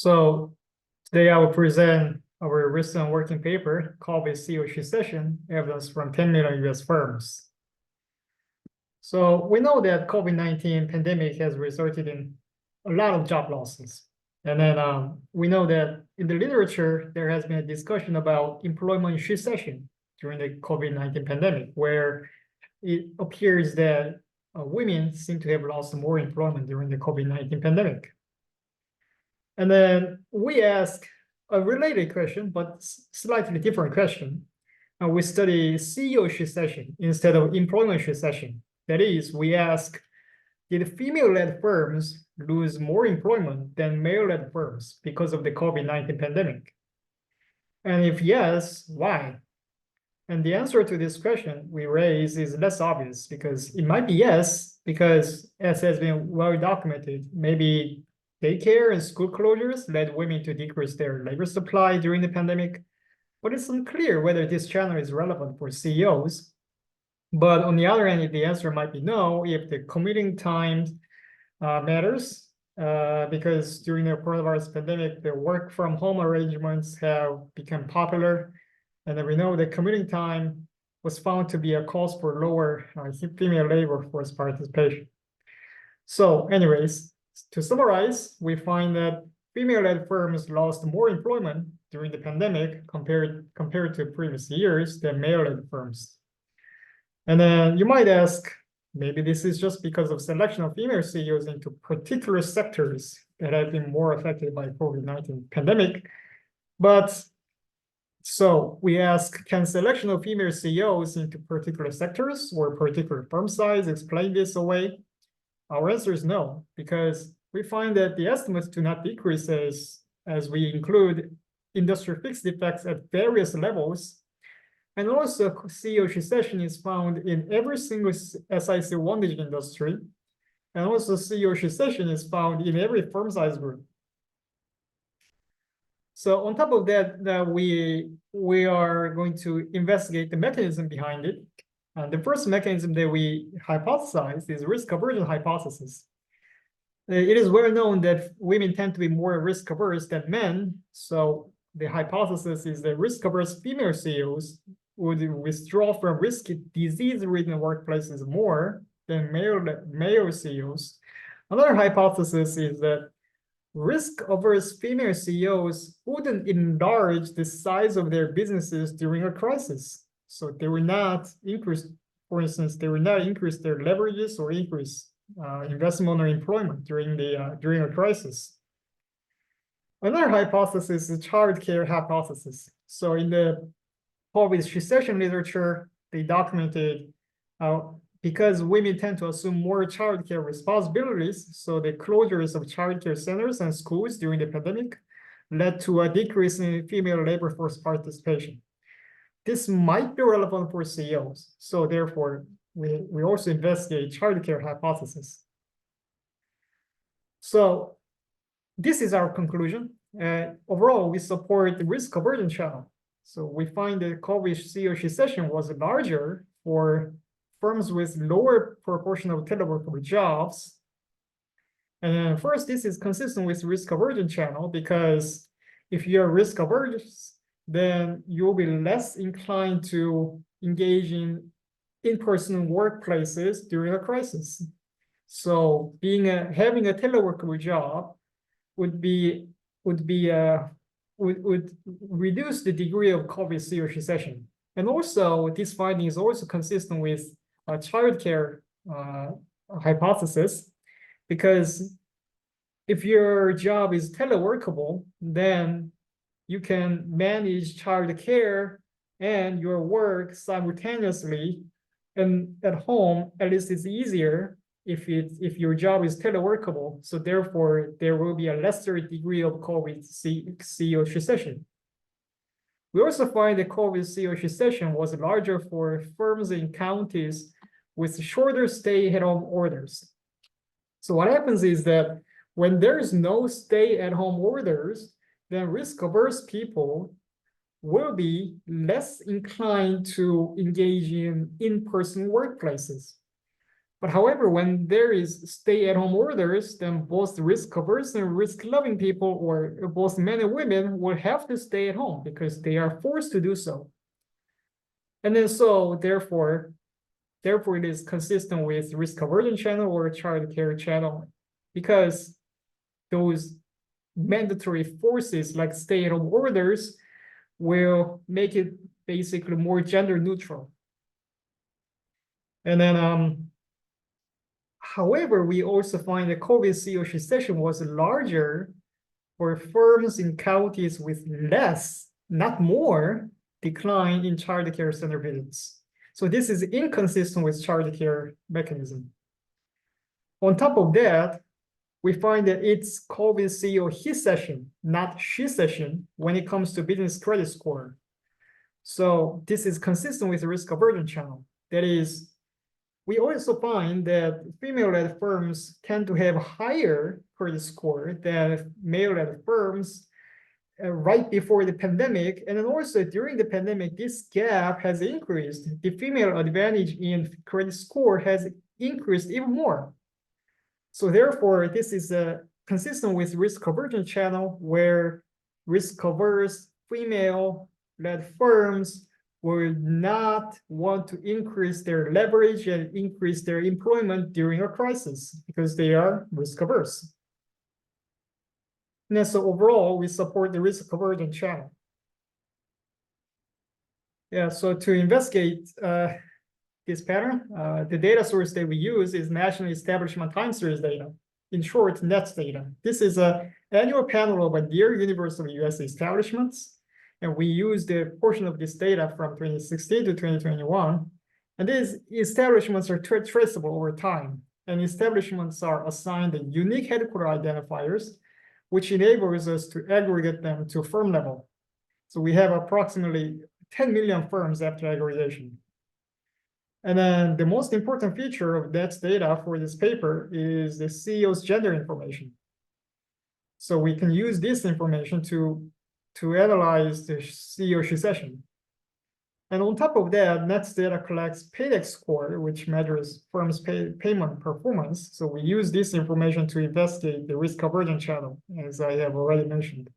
So today I will present our recent working paper called the CEO Shecession, evidence from 10 million US firms. So we know that COVID-19 pandemic has resulted in a lot of job losses. And then we know that in the literature, there has been a discussion about employment shecession during the COVID-19 pandemic, where it appears that women seem to have lost more employment during the COVID-19 pandemic. And then we ask a related question, but slightly different question. And we study CEO shecession instead of employment shecession. That is, we ask, did female-led firms lose more employment than male-led firms because of the COVID-19 pandemic? And if yes, why? And the answer to this question we raise is less obvious because it might be yes, because as has been well documented, maybe daycare and school closures led women to decrease their labor supply during the pandemic, but it's unclear whether this channel is relevant for CEOs. But on the other hand, the answer might be no if the commuting time matters, because during the coronavirus pandemic, the work from home arrangements have become popular. And then we know that commuting time was found to be a cause for lower female labor force participation. So anyways, to summarize, we find that female-led firms lost more employment during the pandemic compared to previous years than male-led firms. And then you might ask, maybe this is just because of selection of female CEOs into particular sectors that have been more affected by COVID-19 pandemic. But so we ask, can selection of female CEOs into particular sectors or particular firm size explain this away? Our answer is no, because we find that the estimates do not decrease as we include industry fixed effects at various levels. And also CEO shecession is found in every single SIC 1-digit industry. And also CEO shecession is found in every firm size group. So on top of that, we are going to investigate the mechanism behind it. The first mechanism that we hypothesize is risk aversion hypothesis. It is well known that women tend to be more risk averse than men. So the hypothesis is that risk averse female CEOs would withdraw from risky disease-ridden workplaces more than male CEOs. Another hypothesis is that risk-averse female CEOs wouldn't enlarge the size of their businesses during a crisis. So they will not increase, for instance, they will not increase their leverages or increase investment or employment during a crisis. Another hypothesis is childcare hypothesis. So in the COVID shecession literature, they documented because women tend to assume more childcare responsibilities, so the closures of childcare centers and schools during the pandemic led to a decrease in female labor force participation. This might be relevant for CEOs, so therefore we also investigate childcare hypothesis. So this is our conclusion. Overall, we support the risk aversion channel. So we find that COVID CEO shecession was larger for firms with lower proportion of teleworkable jobs. And first, this is consistent with risk aversion channel because if you're risk averse, then you'll be less inclined to engage in in-person workplaces during a crisis. So having a teleworkable job would reduce the degree of COVID CEO shecession. And also, this finding is also consistent with a childcare hypothesis, because if your job is teleworkable, then you can manage childcare and your work simultaneously, and at home, at least it's easier if your job is teleworkable. So therefore, there will be a lesser degree of COVID CEO shecession. We also find that COVID CEO shecession was larger for firms in counties with shorter stay-at-home orders. So what happens is that when there's no stay-at-home orders, then risk-averse people will be less inclined to engage in in-person workplaces. But however, when there is stay-at-home orders, then both risk-averse and risk-loving people, or both men and women, will have to stay at home because they are forced to do so. And then so therefore it is consistent with risk aversion channel or child care channel, because those mandatory forces like stay-at-home orders will make it basically more gender neutral. And then however, we also find that COVID CEO Shecession was larger for firms in counties with less, not more, decline in child care center visits. So this is inconsistent with child care mechanism. On top of that, we find that it's COVID CEO Shecession, not Shecession, when it comes to business credit score. So this is consistent with the risk aversion channel. That is, we also find that female-led firms tend to have higher credit score than male-led firms right before the pandemic. And then also during the pandemic, this gap has increased. The female advantage in credit score has increased even more. So therefore, this is consistent with risk aversion channel, where risk-averse female-led firms will not want to increase their leverage and increase their employment during a crisis because they are risk-averse. And so overall, we support the risk aversion channel. Yeah, so to investigate this pattern, the data source that we use is National Establishment Time Series data, in short, NETS data. This is an annual panel of a near universal US establishments. And we use the portion of this data from 2016 to 2021. And these establishments are traceable over time. And establishments are assigned unique headquarter identifiers, which enables us to aggregate them to firm level. So we have approximately 10 million firms after aggregation. And then the most important feature of NETS data for this paper is the CEO's gender information. So we can use this information to analyze the CEO Shecession. And on top of that, NETS data collects paydex score, which measures firms' payment performance. So we use this information to investigate the risk aversion channel, as I have already mentioned.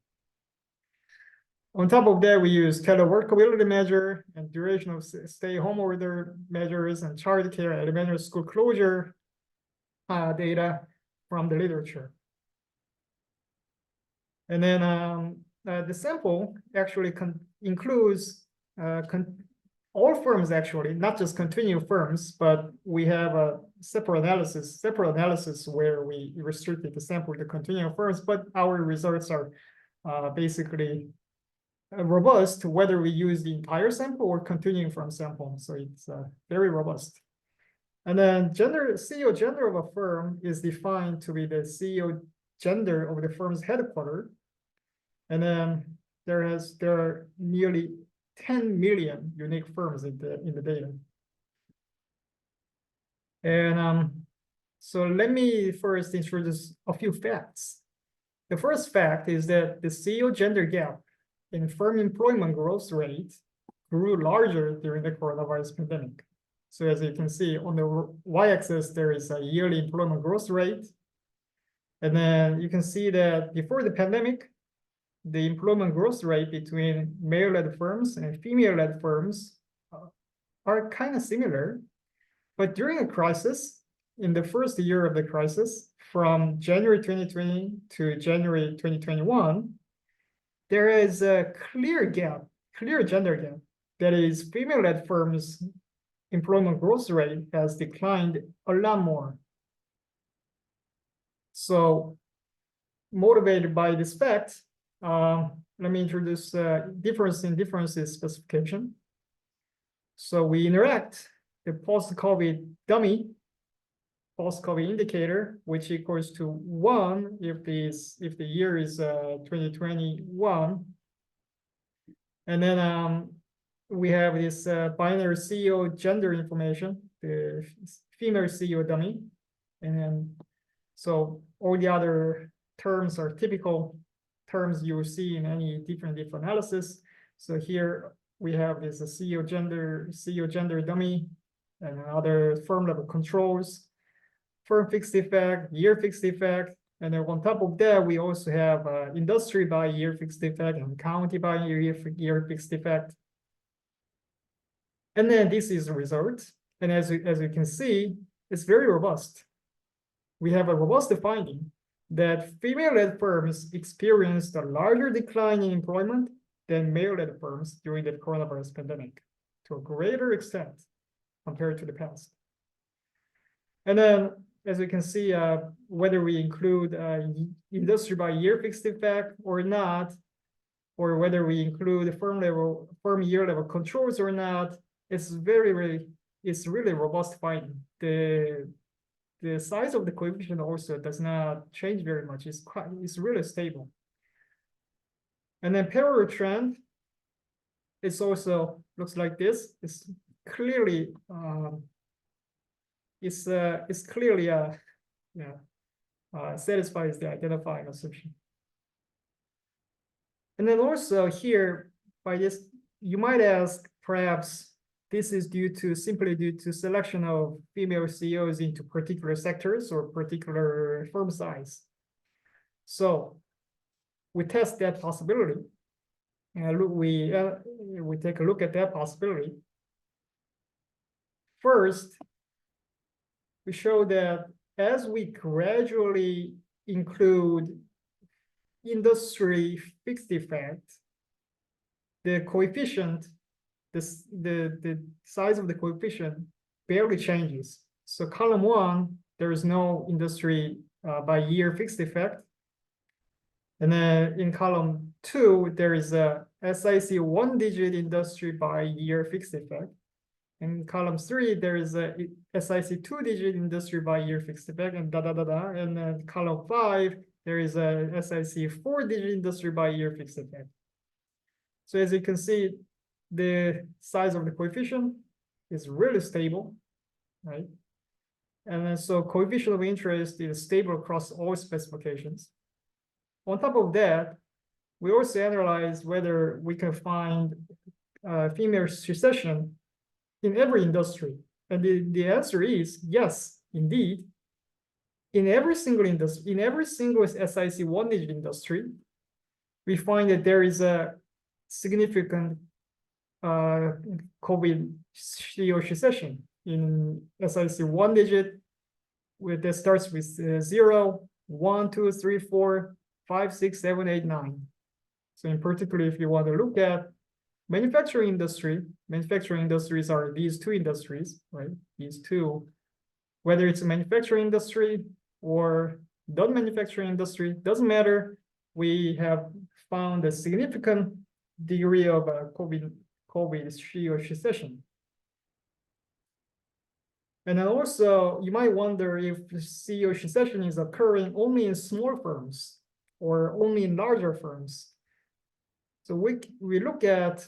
On top of that, we use teleworkability measure and duration of stay-home order measures and child care elementary school closure data from the literature. And then the sample actually includes all firms, actually, not just continuing firms, but we have a separate analysis where we restricted the sample to continuing firms, but our results are basically robust, whether we use the entire sample or continuing from sample. So it's very robust. And then CEO gender of a firm is defined to be the CEO gender of the firm's headquarters. And then there are nearly 10 million unique firms in the data. And so let me first introduce a few facts. The first fact is that the CEO gender gap in firm employment growth rate grew larger during the coronavirus pandemic. So as you can see on the y-axis, there is a yearly employment growth rate. And then you can see that before the pandemic, the employment growth rate between male-led firms and female-led firms are kind of similar. But during a crisis, in the first year of the crisis, from January 2020 to January 2021, there is a clear gender gap. That is, female-led firms' employment growth rate has declined a lot more. So, motivated by this fact, let me introduce differences specification. So we interact the post-COVID dummy, post-COVID indicator, which equals to 1 if the year is 2021. And then we have this binary CEO gender information, the female CEO dummy. And then so all the other terms are typical terms you will see in any different analysis. So here we have this CEO gender dummy and other firm level controls. firm fixed effect, year fixed effect, and then on top of that, we also have industry by year fixed effect and county by year fixed effect. And then this is the result. And as you can see, it's very robust. We have a robust finding that female-led firms experienced a larger decline in employment than male-led firms during the coronavirus pandemic, to a greater extent compared to the past. And then, as we can see, whether we include industry by year fixed effect or not, or whether we include firm year level controls or not, it's really robust finding. The size of the coefficient also does not change very much. It's really stable. And then parallel trend, it's also looks like this. It's clearly satisfies the identifying assumption. And then also here, by this, you might ask, perhaps this is simply due to selection of female CEOs into particular sectors or particular firm size. So we test that possibility, and we take a look at that possibility. First, we show that as we gradually include industry fixed effect, the coefficient, the size of the coefficient barely changes. So column 1, there is no industry by year fixed effect. And then in column 2, there is a SIC 1-digit industry by year fixed effect. In column 3, there is a SIC 2-digit industry by year fixed effect, and And then column 5, there is a SIC 4-digit industry by year fixed effect. So as you can see, the size of the coefficient is really stable, right? And then so coefficient of interest is stable across all specifications. On top of that, we also analyze whether we can find female Shecession in every industry. And the answer is yes, indeed. In every single industry, in every single SIC 1-digit industry, we find that there is a significant COVID CEO Shecession in SIC 1-digit, that starts with 0, 1, 2, 3, 4, 5, 6, 7, 8, 9. So in particular, if you want to look at manufacturing industries are these two industries, right? These two, whether it's a manufacturing industry or non-manufacturing industry, doesn't matter. We have found a significant degree of COVID CEO Shecession. And then also, you might wonder if CEO Shecession is occurring only in small firms or only in larger firms. So we look at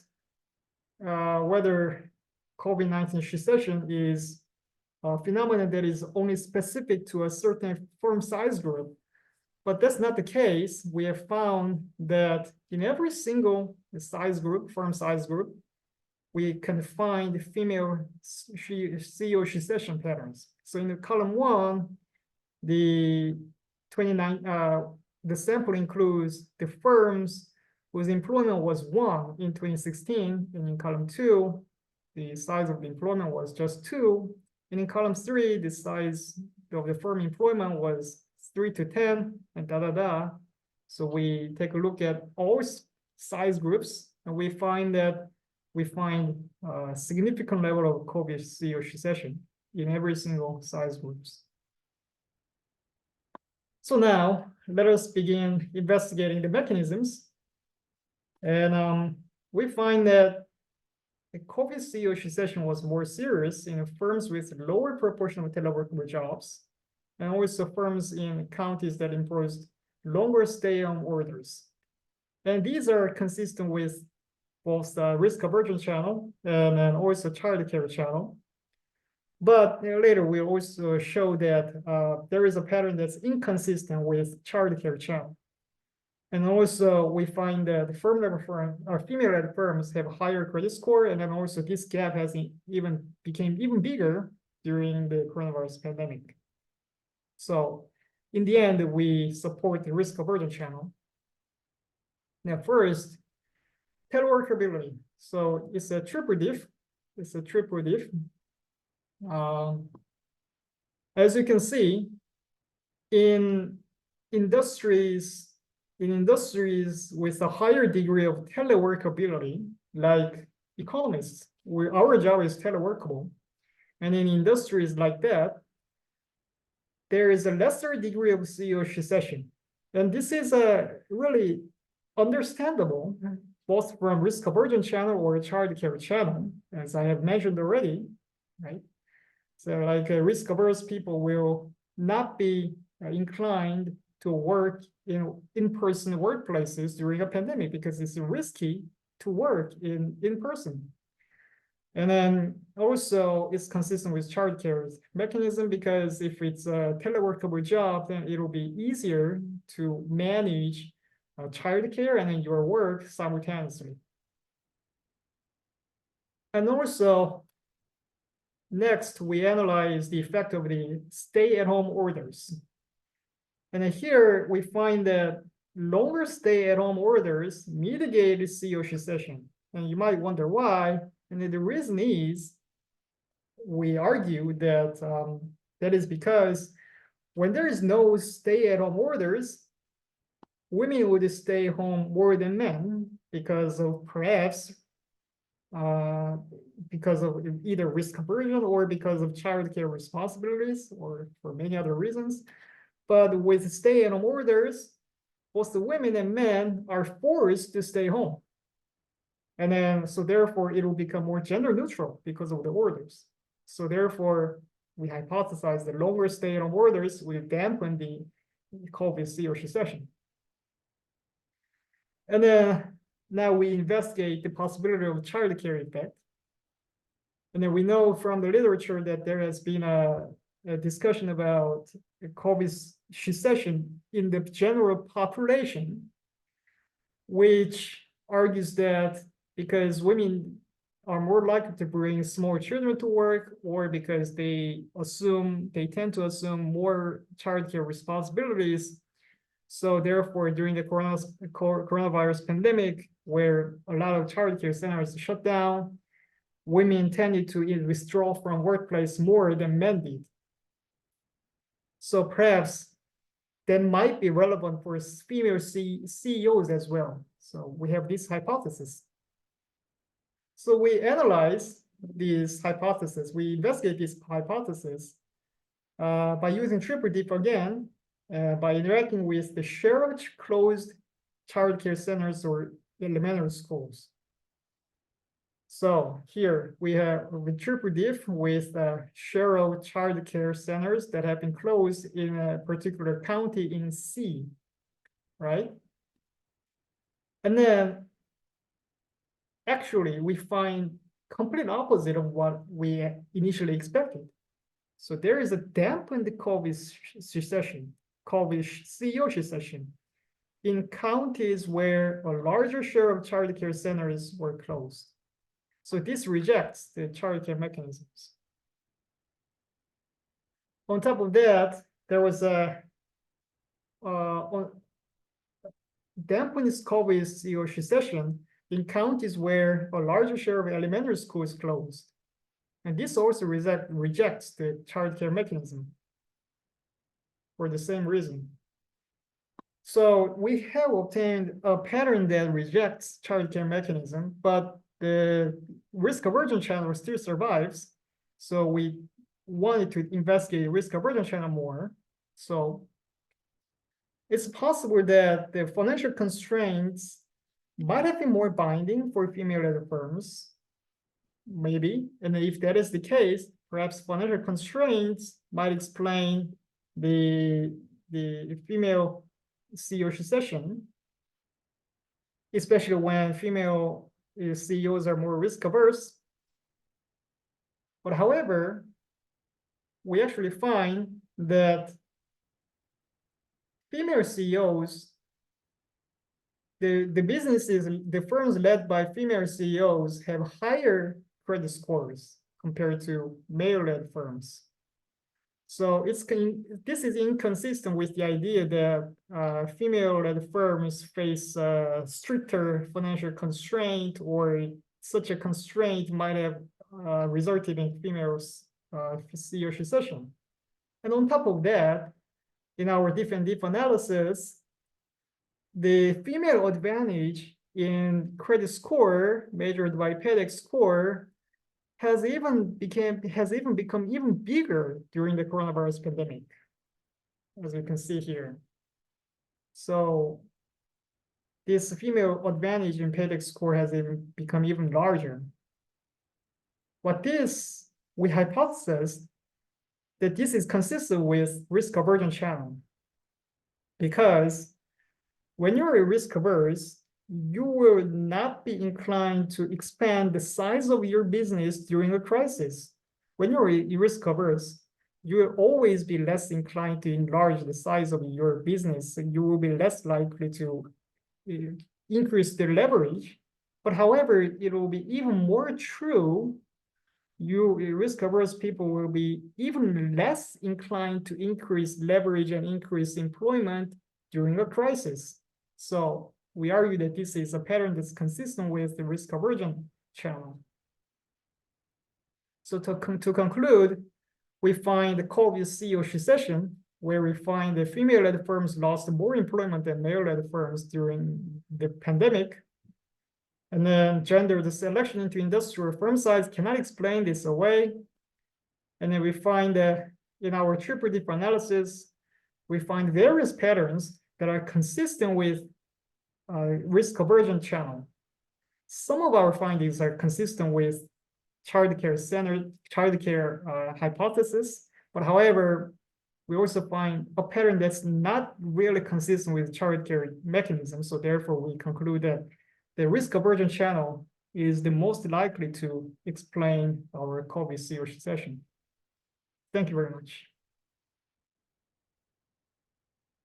whether COVID-19 Shecession is a phenomenon that is only specific to a certain firm size group. But that's not the case. We have found that in every single size group, firm size group, we can find female CEO Shecession patterns. So in the column 1, the sample includes the firms whose employment was 1 in 2016, and in column 2, the size of the employment was just 2, and in column 3, the size of the firm employment was 3 to 10, and So we take a look at all size groups, and we find a significant level of COVID CEO Shecession in every single size groups. So now let us begin investigating the mechanisms. And we find that the COVID CEO Shecession was more serious in firms with lower proportion of teleworking jobs, and also firms in counties that imposed longer stay-home orders. And these are consistent with both the risk aversion channel and also child care channel. But later we also show that there is a pattern that's inconsistent with child care channel. And also we find that female-led firms have a higher credit score, and then also this gap has became even bigger during the coronavirus pandemic. So in the end, we support the risk aversion channel. Now, first, teleworkability. So it's a triple diff. It's a triple diff. As you can see, in industries with a higher degree of teleworkability, like economists, our job is teleworkable. And in industries like that, there is a lesser degree of CEO Shecession. And this is really understandable, both from risk aversion channel or child care channel, as I have mentioned already, right? So like risk averse people will not be inclined to work in in-person workplaces during a pandemic because it's risky to work in person. And then also it's consistent with childcare mechanism because if it's a teleworkable job, then it will be easier to manage childcare and then your work simultaneously. And also, next, we analyze the effect of the stay-at-home orders. And then here we find that longer stay-at-home orders mitigate CEO Shecession. And you might wonder why. And then the reason is, we argue that that is because when there is no stay-at-home orders, women would stay home more than men because of perhaps because of either risk aversion or because of childcare responsibilities or for many other reasons. But with stay-at-home orders, both the women and men are forced to stay home. And then, so therefore, it will become more gender neutral because of the orders. So therefore, we hypothesize that longer stay-at-home orders will dampen the COVID CEO Shecession. And then now we investigate the possibility of childcare effect. And then we know from the literature that there has been a discussion about COVID Shecession in the general population, which argues that because women are more likely to bring small children to work, or because they tend to assume more childcare responsibilities. So therefore, during the coronavirus pandemic, where a lot of childcare centers shut down, women tended to withdraw from workplace more than men did. So perhaps that might be relevant for female CEOs as well. So we have this hypothesis. So we analyze this hypothesis. We investigate this hypothesis by using triple dip again, by interacting with the share of closed childcare centers or elementary schools. So here we have a triple diff with share of childcare centers that have been closed in a particular county in C, right? And then actually we find complete opposite of what we initially expected. So there is a dampened COVID Shecession, COVID CEO Shecession in counties where a larger share of childcare centers were closed. So this rejects the childcare mechanisms. On top of that, there was a dampened COVID CEO Shecession in counties where a larger share of elementary schools closed. And this also rejects the childcare mechanism for the same reason. So we have obtained a pattern that rejects childcare mechanism, but the risk aversion channel still survives. So we wanted to investigate risk aversion channel more. So it's possible that the financial constraints might have been more binding for female-led firms, maybe. And if that is the case, perhaps financial constraints might explain the female CEO Shecession, especially when female CEOs are more risk averse. But however, we actually find that female CEOs, the firms led by female CEOs have higher credit scores compared to male-led firms. So this is inconsistent with the idea that female-led firms face stricter financial constraint, or such a constraint might have resulted in females CEO Shecession. And on top of that, in our diff and diff analysis, the female advantage in credit score measured by PEDX score has even become even bigger during the coronavirus pandemic, as you can see here. So this female advantage in PEDX score has become even larger. We hypothesized that this is consistent with risk aversion channel, because when you're risk averse, you will not be inclined to expand the size of your business during a crisis. When you're risk averse, you will always be less inclined to enlarge the size of your business. So you will be less likely to increase the leverage. But however, it will be even more true. Risk averse people will be even less inclined to increase leverage and increase employment during a crisis. So we argue that this is a pattern that's consistent with the risk aversion channel. So to conclude, we find the COVID CEO Shecession, where we find the female-led firms lost more employment than male-led firms during the pandemic. And then gender selection into industrial firm size cannot explain this away. And then we find that in our triple dip analysis, we find various patterns that are consistent with risk aversion channel. Some of our findings are consistent with childcare hypothesis, but however, we also find a pattern that's not really consistent with childcare mechanism. So therefore, we conclude that the risk aversion channel is the most likely to explain our COVID CEO Shecession. Thank you very much.